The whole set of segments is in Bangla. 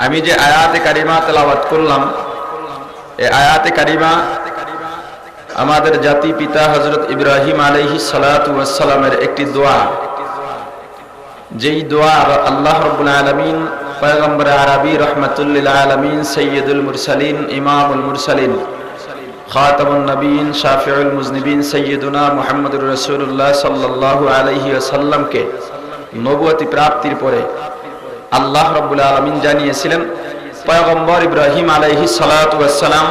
আমি যে আয়াতে কারিমা তেলাওয়াত করলাম, এই আয়াতে কারিমা আমাদের জাতি পিতা হযরত ইব্রাহিম আলাইহিস সালাতু ওয়াস সালামের একটি দোয়া, যেই দোয়া আল্লাহ রাব্বুল আলামিন পয়গম্বর আরবি রাহমাতুল লিল আলামিন সাইয়্যিদুল মুরসালিন ইমামুল মুরসালিন খাতামুন নবীন শাফিউল মুজনিবিন সাইয়্যিদুনা মুহাম্মদুর রাসূলুল্লাহ সাল্লাল্লাহু আলাইহি ওয়াসাল্লামকে নবুয়তি প্রাপ্তির পরে আল্লাহ রাব্বুল আলামিন জানিয়েছিলেন পয়গম্বর ইব্রাহিম আলাইহিস সালাতু ওয়াস সালাম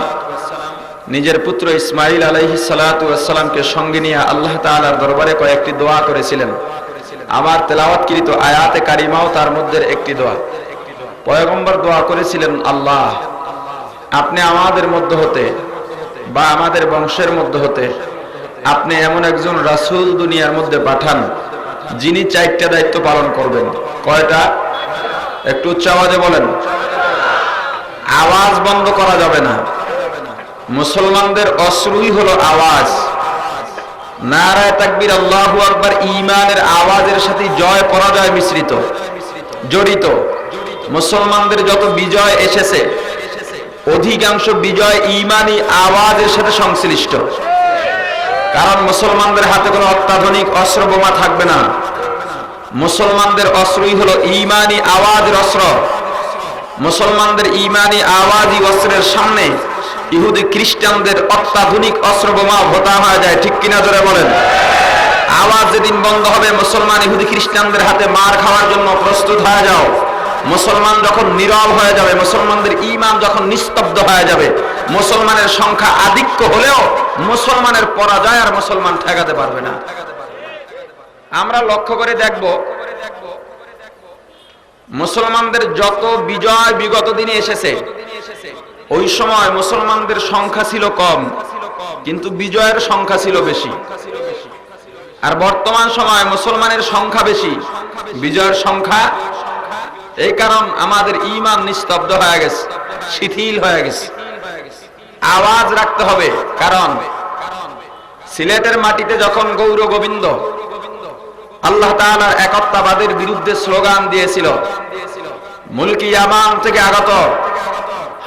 নিজের পুত্র ইসমাঈল আলাইহিস সালাতু ওয়াস সালামকে সঙ্গে নিয়ে আল্লাহ তাআলার দরবারে কয়েকটি দোয়া করেছিলেন। আমার তেলাওয়াতকৃত আয়াতে কারিমাও তার মধ্যে একটি দোয়া। পয়গম্বর দোয়া করেছিলেন, আল্লাহ আপনি আমাদের মধ্য হতে বা আমাদের বংশের মধ্য হতে আপনি এমন একজন রাসূল দুনিয়ার মধ্যে পাঠান যিনি 4টা দায়িত্ব পালন করবেন। কয়টা? একটু উচ্চ আওয়াজে বলেন। আওয়াজ বন্ধ করা যাবে না। মুসলমানদের অশ্রুই হলো আওয়াজ। নারায়ে তাকবীর, আল্লাহু আকবার ঈমানের আওয়াজের সাথে জয় পরাজয় মিশ্রিত জড়িত। মুসলমানদের যত বিজয় এসেছে অধিকাংশ বিজয় ঈমানি আওয়াজের সাথে সংশ্লিষ্ট। কারণ মুসলমানদের হাতে কোনো অত্যাধুনিক অস্ত্র বোমা থাকবে না। মুসলমানদের অস্ত্রই হলো ঈমানি আওয়াজের অস্ত্র। মুসলমানদের ঈমানি আওয়াজই অস্ত্রের সামনে ইহুদি খ্রিস্টানদের অত্যাধুনিক অস্ত্র বোমা ভোতা হয়ে যায়। ঠিক কিনা জোরে বলেন। আওয়াজ যেদিন বন্ধ হবে মুসলমান ইহুদি খ্রিস্টানদের হাতে মার খাওয়ার জন্য প্রস্তুত হয়ে যাও। মুসলমান যখন নীরব হয়ে যাবে, মুসলমানদের ঈমান যখন নিস্তব্ধ হয়ে যাবে, মুসলমানের সংখ্যা আধিক্য হলেও মুসলমানের পরাজয় আর মুসলমান ঠেকাতে পারবে না। আমরা লক্ষ্য করে দেখব মুসলমানদের যত বিজয় বিগত দিনে এসেছে ওই সময় মুসলমানদের সংখ্যা ছিল কম, কিন্তু বিজয়ের সংখ্যা ছিল বেশি। আর বর্তমান সময় মুসলমানের সংখ্যা বেশি, বিজয়ের সংখ্যা। এই কারণ আমাদের ঈমান নিস্তব্ধ হয়ে গেছে, শিথিল হয়ে গেছে। আওয়াজ রাখতে হবে। কারণ সিলেটের মাটিতে যখন গৌর গোবিন্দ আল্লাহ তাআলার একত্ববাদের বিরুদ্ধে স্লোগান দিয়েছিল, মুলকি ইয়ামান থেকে আগত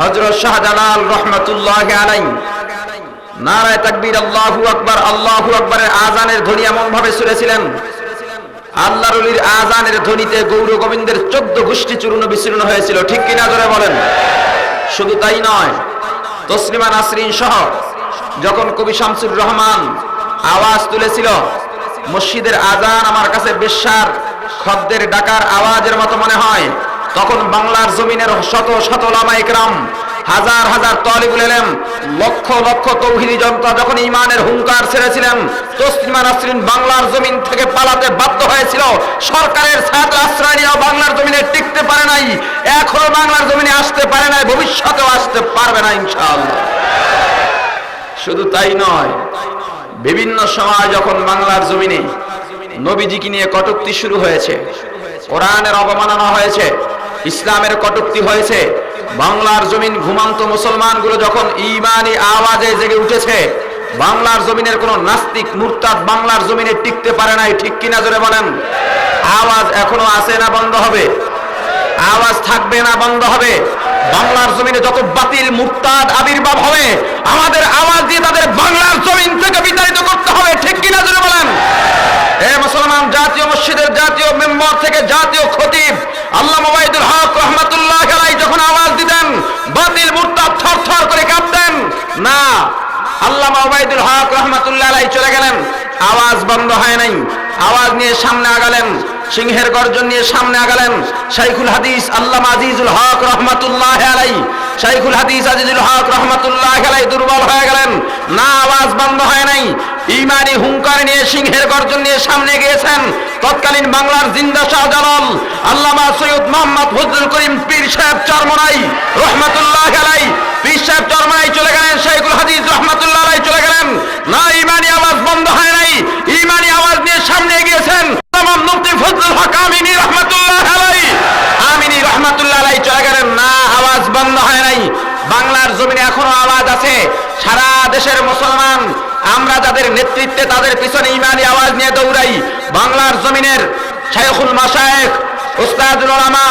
হযরত শাহজালাল রাহমাতুল্লাহি আলাইহি নারায়ে তাকবীর, আল্লাহু আকবার, আল্লাহু আকবারের আযানের ধ্বনি এমন ভাবে ছুড়েছিলেন, আল্লাহর ওলির আযানের ধ্বনিতে গৌর গোবিন্দের 14 গোষ্ঠী চূর্ণ বিচূর্ণ হয়েছিল। ঠিক কিনা জোরে বলেন। শুধু তাই নয়, তসলিমা নাসরিন সহ যখন কবি শামসুর রহমান আওয়াজ তুলেছিল, মসজিদের আযান আমার কাছে বেশ্যার খদ্দের ডাকার আওয়াজের মতো মনে হয়, তখন বাংলার জমিনের শত শত উলামা ইকরাম, হাজার হাজার তালিবুল ইলম, লক্ষ লক্ষ তৌহিদি জনতা যখন ঈমানের হুঙ্কার ছেড়েছিলেন, তসলিমা নাসরিন বাংলার জমিন থেকে পালাতে বাধ্য হয়েছিল। সরকারের ছাত্র আশ্রয় নিয়েও বাংলার জমিনে টিকতে পারে নাই, এখনো বাংলার জমিনে আসতে পারে নাই, ভবিষ্যতেও আসতে পারবে না ইনশাআল্লাহ। শুধু তাই নয়, বিভিন্ন সময় যখন বাংলার জমিনে নবীজিকে নিয়ে কটূক্তি শুরু হয়েছে, কোরআনের অবমাননা হয়েছে, ইসলামের কটূক্তি হয়েছে, বাংলার জমিন ঘুমন্ত মুসলমানগুলো যখন ঈমানি আওয়াজে জেগে উঠেছে, বাংলার জমিনের কোন নাস্তিক মুরতাদ বাংলার জমিনে টিকতে পারে নাই। ঠিক কিনা জোরে বলেন। আওয়াজ এখনো আছে না বন্ধ হবে? আওয়াজ থাকবে না বন্ধ হবে? বাংলার জমিনে যত বাতিল মুরতাদ আবির্ভাব হবে, আমাদের আওয়াজ দিয়ে তাদের বাংলার জমিন থেকে বিতাড়িত করতে হবে। ঠিক কিনা জোরে বলেন। মুসলমান জাতীয় মসজিদের জাতীয় মেম্বার থেকে জাতীয় খতিব আল্লামা ওবায়দুল হক রাহমাতুল্লাহি আলাইহি যখন আওয়াজ দিতেন, বাতিল মুরতাদ থরথর করে কাঁপতেন। না, আল্লামা ওবায়দুল হক রাহমাতুল্লাহি আলাইহি চলে গেলেন, আওয়াজ বন্ধ হয় নাই। আওয়াজ নিয়ে সামনে আগালেন, সিংহের গর্জন নিয়ে সামনে আগালেন শাইখুল হাদিস আল্লামা আজিজুল হক রাহমাতুল্লাহি আলাইহি। শাইখুল হাদিস আজিজুল হক রাহমাতুল্লাহি আলাইহি দুর্বল হয়ে গেলেন। না, আওয়াজ বন্ধ হয় নাই। ঈমানি হুঙ্কার নিয়ে সিংহের গর্জন নিয়ে সামনে গিয়েছেন তৎকালীন বাংলার জিন্দা শাহজালাল আল্লামা সৈয়দ মোহাম্মদ ফজলুল করিম পীর সাহেব চরমনাই রাহমাতুল্লাহি আলাইহি। পীর সাহেব চরমনাই চলে গেলেন, শাইখুল হাদিস রাহমাতুল্লাহি আলাইহি চলে গেলেন। না, ঈমানি আওয়াজ বন্ধ হয় নাই। ঈমানি আওয়াজ নিয়ে সামনে গিয়েছেন ইমাম মুফতি ফজলুল হক আমিনী রাহমাতুল্লাহি আলাইহি। আমিনী রাহমাতুল্লাহি আলাইহি চলে গেলেন। না, আওয়াজ বন্ধ হয় নাই। বাংলার জমিনে এখনো আওয়াজ আছে। সারা দেশের মুসলমান আমরা যাদের নেতৃত্বে তাদের পিছনে ঈমানি আওয়াজ নিয়ে দৌড়াই। বাংলার জমিনের শাইখুল মাশায়েখ উস্তাদুল উলামা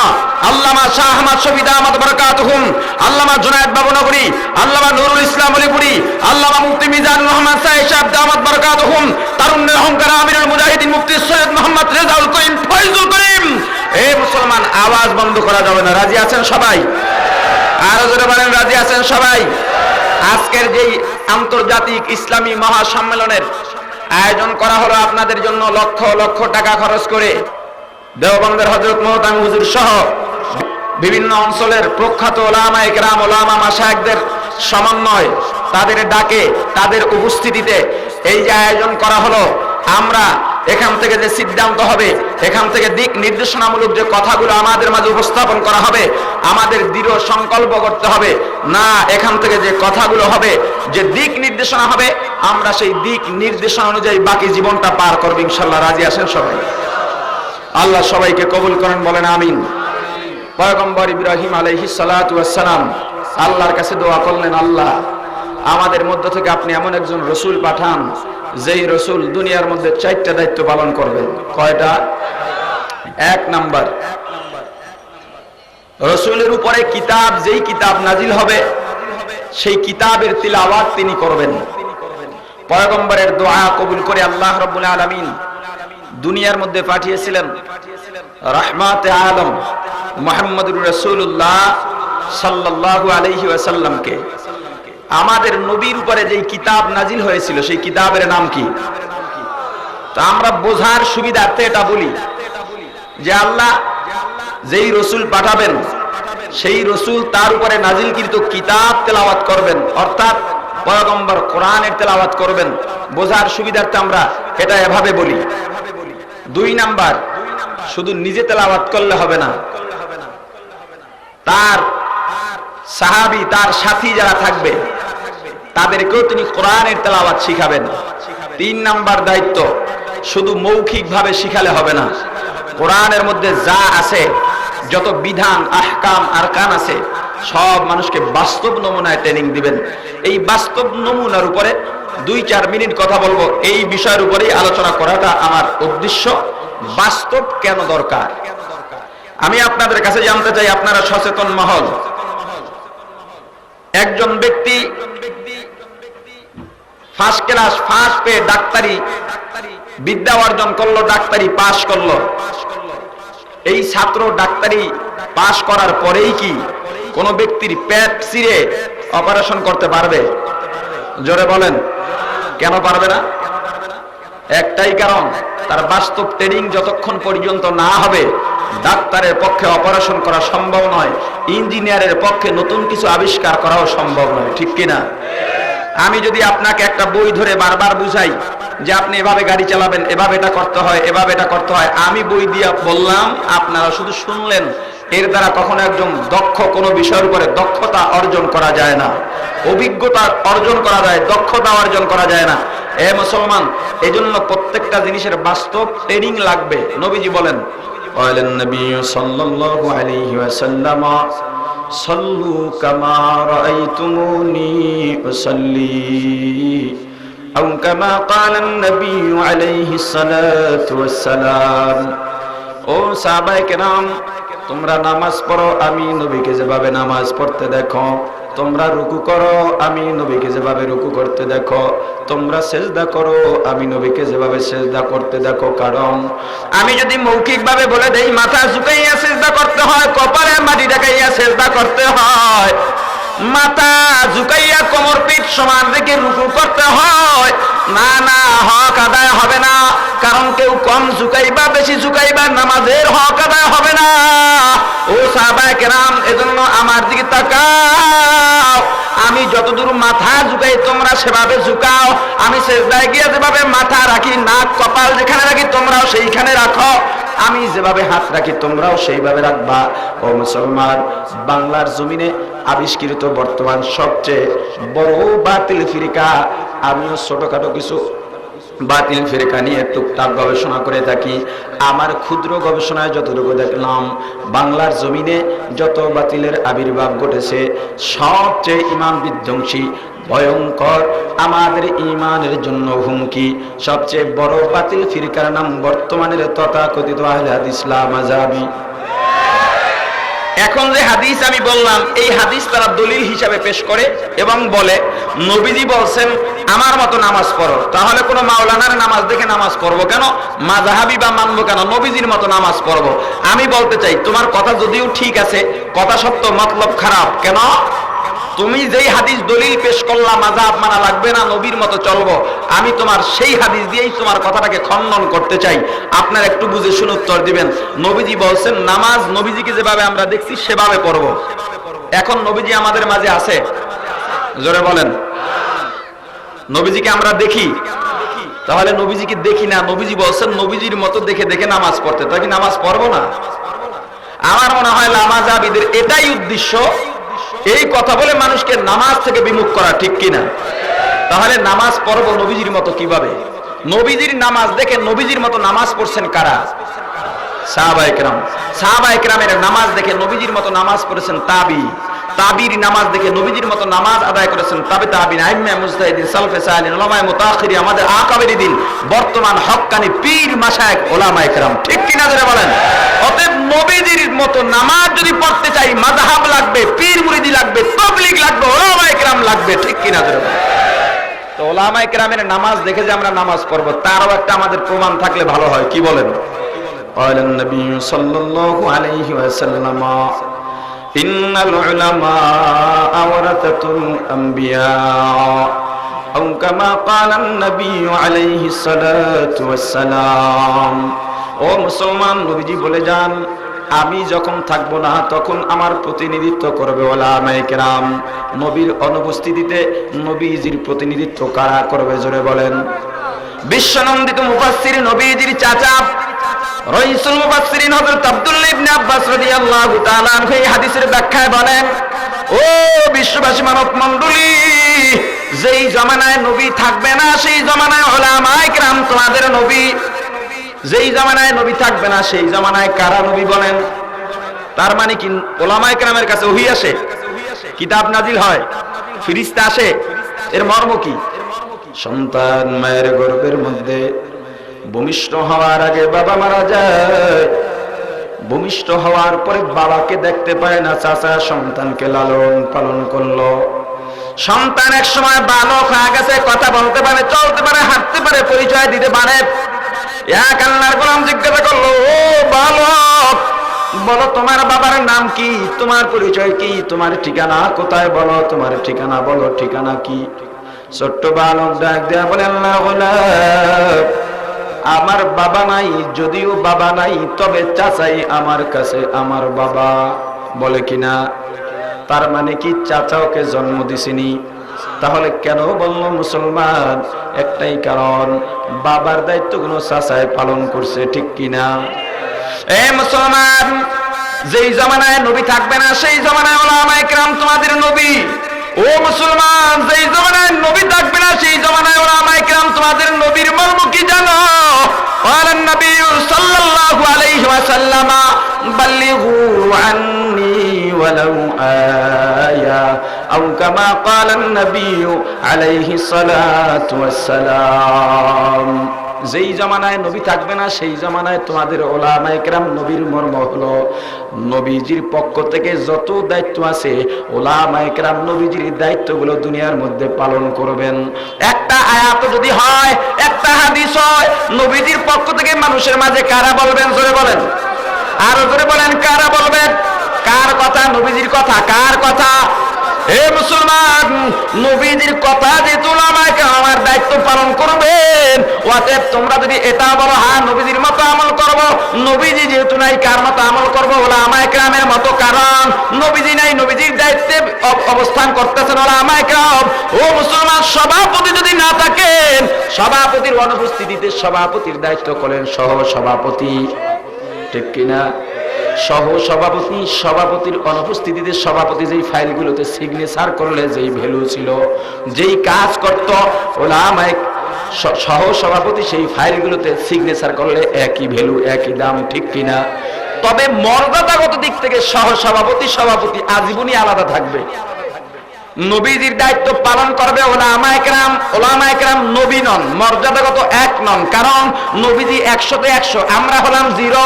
আল্লামা শাহ আহমদ শফি দামাত বারাকাতুহুম, আল্লামা জুনায়েদ বাবুনগরী, আল্লামা নুরুল ইসলাম আলীপুরি, আল্লামা মুফতি মিজানুর রহমান সাহেব সাহেব দামাত বারাকাতুহুম, তারুণ্যের অহংকার আমিরুল মুজাহিদিন মুফতি সৈয়দ মোহাম্মদ রেজাউল করিম ফয়জুল করিম। এই মুসলমান, আওয়াজ বন্ধ করা যাবে না। রাজি আছেন সবাই? আরো জোরে বলেন, রাজি আছেন সবাই? আজকের যেই আন্তর্জাতিক ইসলামী মহাসম্মেলনের আয়োজন করা হলো আপনাদের জন্য লক্ষ লক্ষ টাকা খরচ করে, দেওবন্দের হযরত মুহতামিম হুজুর সহ বিভিন্ন অঞ্চলের প্রখ্যাত উলামায়ে কেরাম, উলামা মাশায়েখদের সমন্বয়, তাদের ডাকে, তাদের উপস্থিতিতে এই যে আয়োজন করা হলো, আমরা এখান থেকে যে সিদ্ধান্ত হবে, এখান থেকে দিক নির্দেশনামূলক যে কথাগুলো আমাদের মাঝে উপস্থাপন করা হবে, আমাদের দৃঢ় সংকল্প করতে হবে, না এখান থেকে যে কথাগুলো হবে, যে দিক নির্দেশনা হবে, আমরা সেই দিক নির্দেশনা অনুযায়ী বাকি জীবনটা পার করব ইনশাআল্লাহ। রাজি আছেন সবাই? আল্লাহ সবাইকে কবুল করেন, বলেন আমিন। পয়গম্বর ইব্রাহিম আলাইহিস সালাতু ওয়াস সালাম আল্লাহর কাছে দোয়া করলেন, আল্লাহ আমাদের মধ্য থেকে আপনি এমন একজন রসুল পাঠান, যেই রসুল দুনিয়ার মধ্যে 4টা দায়িত্ব পালন করবেন। কয়টা? 1 নাম্বার, রসুলের উপরে কিতাব, যেই কিতাব নাজিল হবে সেই কিতাবের তিলাওয়াত তিনি করবেন। পয়গম্বরের দোয়া কবুল করে আল্লাহ রাব্বুল আলামিন দুনিয়ার মধ্যে পাঠিয়েছিলেন রাহমাতে আলম মুহাম্মদুর রাসূলুল্লাহ সাল্লাল্লাহু আলাইহি ওয়াসাল্লামকে। আমাদের নবীর উপরে যেই কিতাব নাজিল হয়েছিল সেই কিতাবের নাম কি? তো আমরা বোঝার সুবিধার্থে এটা বলি যে আল্লাহ যেই রসুল পাঠাবেন সেই রসুল তার উপরে নাজিলকৃত কিতাব তেলাওয়াত করবেন, অর্থাৎ পয়গম্বর কোরআনের তেলাওয়াত করবেন। বোঝার সুবিধার্থে আমরা এটা এভাবে বলি। 2 নাম্বার, শুধু নিজে তেলাওয়াত করলে হবে না, তার সাহাবী, তার সাথী যারা থাকবে তাদেরকেও তিনি কোরআনের তেলাওয়াত শিখাবেন। 3 নাম্বার দায়িত্ব, শুধু মৌখিকভাবে শিখালে হবে না, কোরআনের মধ্যে যা আছে, যত বিধান, আহকাম, আরকান আছে, সব মানুষকে বাস্তব নমুনায় ট্রেনিং দিবেন। এই বাস্তব নমুনার উপরে 2-4 মিনিট কথা বলবো। এই বিষয়ের উপরেই আলোচনা করাটা আমার উদ্দেশ্য। বাস্তব কেন দরকার? আমি আপনাদের কাছে জানতে চাই, আপনারা সচেতন মহল, একজন ব্যক্তি ফার্স্ট ক্লাস ফার্স্ট পেয়ে ডাক্তারি বিদ্যা অর্জন করলো, ডাক্তারি পাশ করলো। এই ছাত্র ডাক্তারি পাশ করার পরেই কি কোন ব্যক্তির পেট চিরে অপারেশন করতে পারবে? জোরে বলেন, কেন পারবে না? একটাই কারণ, তার বাস্তব ট্রেনিং যতক্ষণ পর্যন্ত না হবে ডাক্তারের পক্ষে অপারেশন করা সম্ভব নয়, ইঞ্জিনিয়ারের পক্ষে নতুন কিছু আবিষ্কার করাও সম্ভব নয়। ঠিক কিনা? আমি যদি আপনাকে একটা বই ধরে বারবার বুঝাই যে আপনি এভাবে গাড়ি চালাবেন, এভাবে এটা করতে হয়, এভাবে এটা করতে হয়, আমি বই দিয়ে বললাম, আপনারা শুধু শুনলেন, এর দ্বারা কখনো একজন দক্ষ কোনো বিষয়ের উপরে দক্ষতা অর্জন করা যায় না। অভিজ্ঞতা অর্জন করা যায়, দক্ষতা অর্জন করা যায় না। এ মুসলমান, এজন্য প্রত্যেকটা জিনিসের বাস্তব ট্রেনিং লাগবে। নবীজি বলেন, বলেন নবী সাল্লাল্লাহু আলাইহি ওয়াসাল্লাম, সাল্লু কামা রাআইতুমুনি উসাল্লি, আও কামা ক্বালা নবী আলাইহিস সালাতু ওয়াস সালাম। ও সাহাবায়ে কেরাম, তোমরা নামাজ পড়ো, আমি নবীকে যেভাবে নামাজ পড়তে দেখো। তোমরা রুকু করো, আমি নবীকে যেভাবে রুকু করতে দেখো। তোমরা সেজদা করো, আমি নবীকে যেভাবে সেজদা করতে দেখো। কারণ আমি যদি মৌখিকভাবে বলে দেই মাথা ঝুঁকাইয়া সেজদা করতে হয়, কপালে মাটি ঢাকাইয়া সেজদা করতে হয়, মাথা ঝুঁকাইয়া কোমর পিঠ সমান রেখে রুকু করতে হয়, না না, হক আদায় হবে না। কারণ কেউ কম ঝুঁকাইবা, বেশি ঝুঁকাইবা, নামাজের হক আদায় হবে না। ও সাহাবায়ে কেরাম, এজন্য আমার দিকে তাকাও। আমি যতদূর মাথা ঝুঁকাই তোমরা সেভাবে ঝুঁকাও। আমি সেজদায় গিয়ে যেভাবে মাথা রাখি, নাক কপাল যেখানে রাখি তোমরাও সেইখানে রাখো। আমি যেভাবে হাত রাখি তোমরাও সেইভাবে রাখবা। ও মুসলমান, বাংলার জমিনে আবিষ্কৃত বর্তমান সবচেয়ে বড় বাতিল ফিরকা, আমিও ছোটখাটো কিছু বাতিল ফিরকা নিয়ে টুকটাক গবেষণা করে থাকি। আমার ক্ষুদ্র গবেষণায় যতটুকু দেখলাম, বাংলার জমিনে যত বাতিলের আবির্ভাব ঘটেছে সবচেয়ে ঈমান বিধ্বংসী, ভয়ঙ্কর, আমাদের ঈমানের জন্য হুমকি, সবচেয়ে বড় বাতিল ফিরকার নাম বর্তমানের তথাকথিত আহলে হাদিস মাযহাবী। এখন যে হাদিস আমি বললাম, এই হাদিস তারা দলিল হিসাবে পেশ করে এবং বলে নবীজি বলছেন আমার মতো নামাজ পড়ো। তাহলে কোনো মাওলানার নামাজ দেখে নামাজ পড়বো কেন, মাযহাবী বা মানবো কেন, নবীজির মতো নামাজ পড়বো। আমি বলতে চাই তোমার কথা যদিও ঠিক আছে, কথা সত্য মতলব খারাপ কেন? তুমি যেই হাদিস দলিল পেশ করলা মাযহাব মানা লাগবে না, নবীর মতো চলবো, আমি তোমার সেই হাদিস দিয়েই তোমার কথাটাকে খণ্ডন করতে চাই। আপনার একটু বুঝে শুনে উত্তর দিবেন। নবীজি বলছেন নামাজ নবীজিকে যেভাবে আমরা দেখছি সেভাবে পড়বো। এখন নবীজি আমাদের মাঝে আছে? জোরে বলেন। নবীজিকে আমরা দেখি, তাহলে নবীজিকে দেখি না, নবীজি বলছেন নবীজির মতো দেখে দেখে নামাজ পড়তে, তাই কি নামাজ পড়বো না? আমার মনে হয় লামাযাবিদের এটাই উদ্দেশ্য, এই কথা বলে মানুষকে নামাজ থেকে বিমুখ করা, ঠিক কিনা? তাহলে নামাজ পড়বো নবীজির মতো কিভাবে? নবীজির নামাজ দেখে নবীজির মতো নামাজ পড়ছেন কারা? সাহাবায়ে কেরাম। সাহাবায়ে কেরামের নামাজ দেখে নবীজির মতো নামাজ পড়েছেন তাবি। তাবির নামাজ দেখে নবীজির মতো নামাজ আদায় করেছেন তাবে তাবিন, আইম্মে মুজতাহিদিন, সালফে সালিহিন, উলামায়ে মুতাআখিরিন, আমাদের আকাবের দিন বর্তমান হক্কানি পীর মাশায়েখ উলামায়ে কেরাম, ঠিক কিনা জোরে বলেন। অতএব নবীজির মতো নামাজ যদি পড়তে চাই মাযহাব লাগবে, পীর মুরিদি লাগবে, তাবলীগ লাগবে, উলামায়ে কেরাম লাগবে, ঠিক কিনা জোরে বলেন। তো উলামায়ে কেরামের নামাজ দেখে যে আমরা নামাজ পড়বো তারও একটা আমাদের প্রমাণ থাকলে ভালো হয়, কি বলেন? قال النبي صلى الله عليه وسلم إن العلماء ورثة الأنبياء أو كما قال النبي عليه الصلاة والسلام। ও মুসলমান, নবীজি বলে যান আমি যখন থাকবো না তখন আমার প্রতিনিধিত্ব করবে উলামায়ে কেরাম। নবীর অনুপস্থিতিতে নবীজির প্রতিনিধিত্ব কারা করবে জোরে বলেন? বিশ্বনন্দিত মুফাসসির নবীজির চাচা রাইসুল মুফাসসিরিন হযরত আব্দুল্লাহ ইবনে আব্বাস রাদিয়াল্লাহু তাআলা আনহু এই হাদিসের ব্যাখ্যায় বলেন, ও বিশ্ববাসী মানব মণ্ডলী, যেই জামানায় নবী থাকবে না সেই জামানায় উলামায়ে কেরাম তোমাদের নবী। যেই জামানায় নবী থাকবে না সেই জামানায় কারা নবী বলেন? তার মানে কি উলামায়ে কেরামের কাছে ওহী আসে, কিতাব নাজিল হয়, ফেরেশতা আসে, এর মর্ম কি? সন্তান মায়ের গর্ভের মধ্যে ভূমিষ্ঠ হওয়ার আগে বাবা মারা যায়, ভূমিষ্ঠ হওয়ার পরে বাবাকে দেখতে পায় না, চাচা সন্তানকে লালন পালন করলো। সন্তান এক সময় বালক হয়ে গেছে, কথা বলতে পারে, চলতে পারে, হাঁটতে পারে, পরিচয় দিতে পারে। এক আল্লাহর গোলাম জিজ্ঞাসা করলো, ও বালক, বলো তোমার বাবার নাম কি, তোমার পরিচয় কি, তোমার ঠিকানা কোথায়, বলো তোমার ঠিকানা, বলো ঠিকানা কি? ছোট্ট বালক ডাক দেয়া বলে, আল্লাহ আমার বাবা নাই, যদিও বাবা নাই তবে চাচাই আমার কাছে আমার বাবা। বলে কিনা? তার মানে কি চাচা ওকে জন্ম দিছেনি? তাহলে কেন বলল মুসলমান? একটাই কারণ, বাবার দায়িত্বগুলো চাচাই পালন করছে, ঠিক কিনা? এ মুসলমান, যেই জামানায় নবী থাকবে না সেই জামানায় উলামায়ে কেরাম তোমাদের নবী। ও মুসলমান, যেই জামানায় নবী থাকবে না সেই জামানায় উলামায়ে কেরাম তোমাদের নবীর মর্ম কি জানো? قال النبي صلى الله عليه وسلم بلغوا عني ولو آية أو كما قال النبي عليه الصلاة والسلام। যেই জামানায় নবী থাকবে না সেই জামানায় তোমাদের উলামায়ে কেরাম নবীর মর্ম হলো নবীজির পক্ষ থেকে যত দায়িত্ব আছে উলামায়ে কেরাম নবীজির দায়িত্বগুলো দুনিয়ার মধ্যে পালন করবেন। একটা আয়াত যদি হয়, একটা হাদিস হয়, নবীজির পক্ষ থেকে মানুষের মাঝে কারা বলবেন জোরে বলেন? আর জোরে বলেন, কারা বলবেন? কার কথা? নবীজির কথা। কার কথা? হে মুসলমান, নবীজির কথা যেহেতু উলামায়ে কেরাম আমার দায়িত্ব পালন করবেন, অতএব তোমরা যদি এটা বলো হ্যাঁ নবীজির মতো আমল করব, নবীজি যেহেতু নাই কার মতো আমল করব? উলামায়ে কেরামের মতো। কারণ নবীজি নাই, নবীজির দায়িত্বে অবস্থান করতেছেন উলামায়ে কেরাম। ও মুসলমান, সভাপতি যদি না থাকেন, সভাপতির অনুপস্থিতিতে সভাপতির দায়িত্ব করেন সহ সভাপতি, ঠিক কিনা? সহ সভাপতি, সভাপতির অনুপস্থিতিতে সভাপতি যেই ফাইলগুলোতে সিগনেচার করলে যেই ভ্যালু ছিল, যেই কাজ করত উলামায়ে সহ সভাপতি সেই ফাইলগুলোতে সিগনেচার করলে একই ভ্যালু, একই দাম, ঠিক কিনা? তবে মর্যাদাগত দিক থেকে সহ সভাপতি সভাপতি আজীবনই আলাদা থাকবে। নবীজির দায়িত্ব পালন করবে উলামায়ে কেরাম। উলামায়ে কেরাম নবী নন, মর্যাদাগত এক নন, কারণ নবীজি 100-তে 100, আমরা হলাম 0।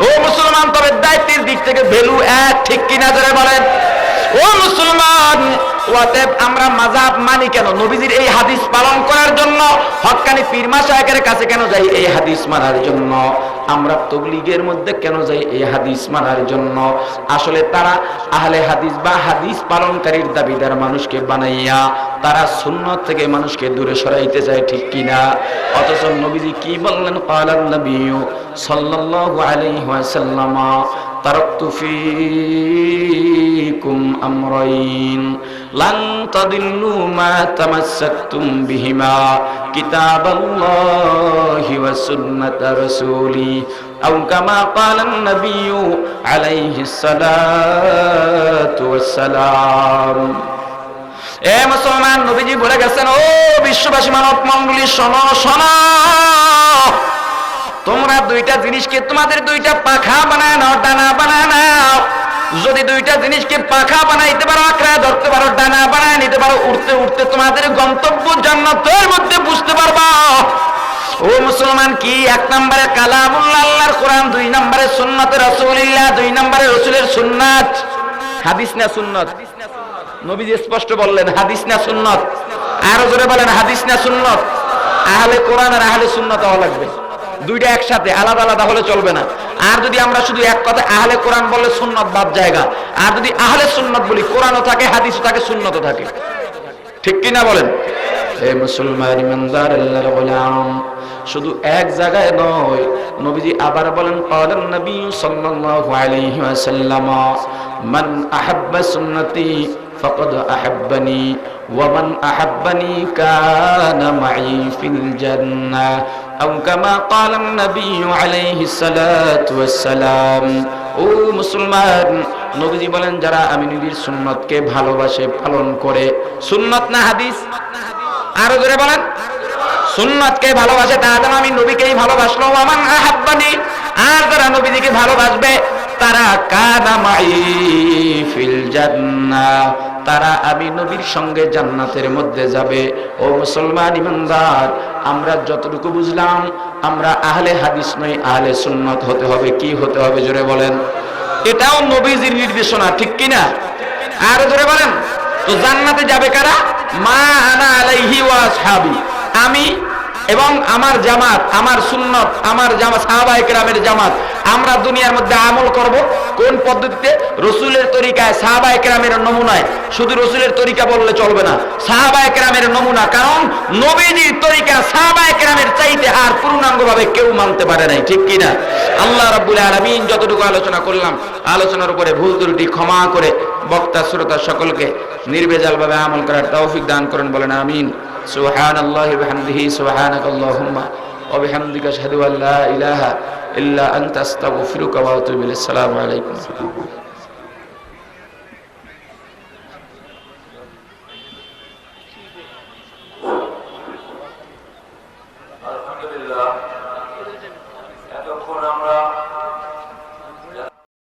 ও মুসলমান, তবে দায়িত্বের দিক থেকে ভ্যালু এক, ঠিক কিনা জোরে বলেন। ও মুসলমান, অতএব আমরা মাযহাব মানি কেন? নবীজির এই হাদিস পালন করার জন্য। হক্কানি পীর মাশায়েখের কাছে কেন যাই? এই হাদিস মানার জন্য। আমরা তাবলীগের মধ্যে কেন যাই? এই হাদিস মানার জন্য। আসলে তারা আহলে হাদিস বা হাদিস পালনকারীর দাবিদার মানুষকে বানাইয়া তারা সুন্নাত থেকে মানুষকে দূরে সরাইতে চায়, ঠিক কিনা? অথচ নবীজি কি বললেন? ক্বালান নবিয়্যু সাল্লাল্লাহু আলাইহি ওয়াসাল্লাম তারাকতু ফীকুম আমরাইন লান তাদিল্লু মা তামাসসাকতুম বিহিমা কিতাবাল্লাহি ওয়া সুন্নাতা রাসূলি আও কামা ক্বালান নবিয়্যু আলাইহিস সালাতু ওয়াস সালাম। এ মুসলমান, নবীজি বলে গেছেন, ও বিশ্ববাসী মানব মণ্ডলী, শোনো শোনো, তোমরা দুইটা জিনিসকে, তোমাদের দুইটা পাখা বানায় নাও, ডানা বানায় নাও। যদি দুইটা জিনিসকে পাখা বানাইতে পারো, আঁকড়া ধরতে পারো, ডানা বানায় নিতে পারো, উঠতে উঠতে তোমাদের গন্তব্য জান্নাতের মধ্যে বুঝতে পারবা। ও মুসলমান, কি? এক নম্বরে কালামুল্লাহ, আল্লাহর কোরআন, দুই নম্বরে সুন্নাতে রাসূলুল্লাহ, দুই নম্বরে রাসূলের সুন্নাত। হাদিস না সুন্নাত? নবীজি স্পষ্ট বললেন হাদিস না সুন্নাত। আরো জোরে বলেন হাদিস না সুন্নাত। আহলে কোরআন আর আহলে সুন্নাত হওয়া লাগবে, দুইটা একসাথে, আলাদা আলাদা হলে চলবে না। আর যদি আমরা শুধু এক কথা আহলে কোরআন বললে সুন্নাত বাদ জায়গা, আর যদি আহলে সুন্নাত বলি, কোরআনও থাকে, হাদিসও থাকে, সুন্নাতও থাকে, ঠিক কিনা বলেন? হে মুসলমান ইমানদার আল্লাহর গোলাম, শুধু এক জায়গায় নয়, নবীজি আবার বলেন, ক্বালান নবী সাল্লাল্লাহু আলাইহি ওয়াসাল্লাম মান আহাব্বা সুন্নতি ফাকাদ আহাব্বানি ওয়া মান আহাব্বানি কানা মাই ফিল জান্নাহ আও কামা ক্বালান নবী আলাইহিস সালাতু ওয়াস সালাম। ও মুসলমান, নবীজি বলেন, যারা আমি নবীর সুন্নতকে ভালোবাসে, পালন করে, সুন্নত না হাদিস? আরো জোরে বলেন। সুন্নাতকে ভালোবাসে, তারা আমি নবীকেই ভালোবাসলো। ওয়ামান আহাব্বানি, আর যারা নবীজিকে ভালোবাসবে, তারা কানা মাই ফিল জান্নাহ, তারা আমি নবীর সঙ্গে জান্নাতের মধ্যে যাবে। ও মুসলমান ইমানদার, আমরা যতটুকু বুঝলাম, আমরা আহলে হাদিস নই, আহলে সুন্নাত হতে হবে। কি হতে হবে জোরে বলেন? এটাও নবীজির নির্দেশনা, ঠিক কিনা? আর জোরে বলেন। তো জান্নাতে যাবে কারা? মা আনা আলাইহি ওয়া আসহাবি, আমি এবং আমার জামাত, আমার সুন্নত, আমার জামাত, সাহাবায়ে কেরামের জামাত। আমরা দুনিয়ার মধ্যে আমল করব কোন পদ্ধতিতে? রসুলের তরিকায়, সাহাবায়ে কেরামের নমুনায়। শুধু রসুলের তরিকা বললে চলবে না, সাহাবায়ে কেরামের নমুনা। কারণ নবীজির তরিকা সাহাবায়ে কেরামের চাইতে আর পূর্ণাঙ্গভাবে কেউ মানতে পারে নাই, ঠিক কিনা? আল্লাহ রাব্বুল আলামিন যতটুকু আলোচনা করলাম, আলোচনার উপরে ভুল ত্রুটি ক্ষমা করে বক্তা শ্রোতা সকলকে নির্ভেজালভাবে আমল করার তৌফিক দান করেন, বলেন আমিন। সুবহানাল্লাহি ওয়া বিহামদিহি, সুবহানাকাল্লাহুম্মা ওয়া বিহামদিকা আশহাদু আল্লা ইলাহা ইল্লা আনতা আস্তাগফিরুকা ওয়া আতুবু ইলাইক। আসসালামু আলাইকুম।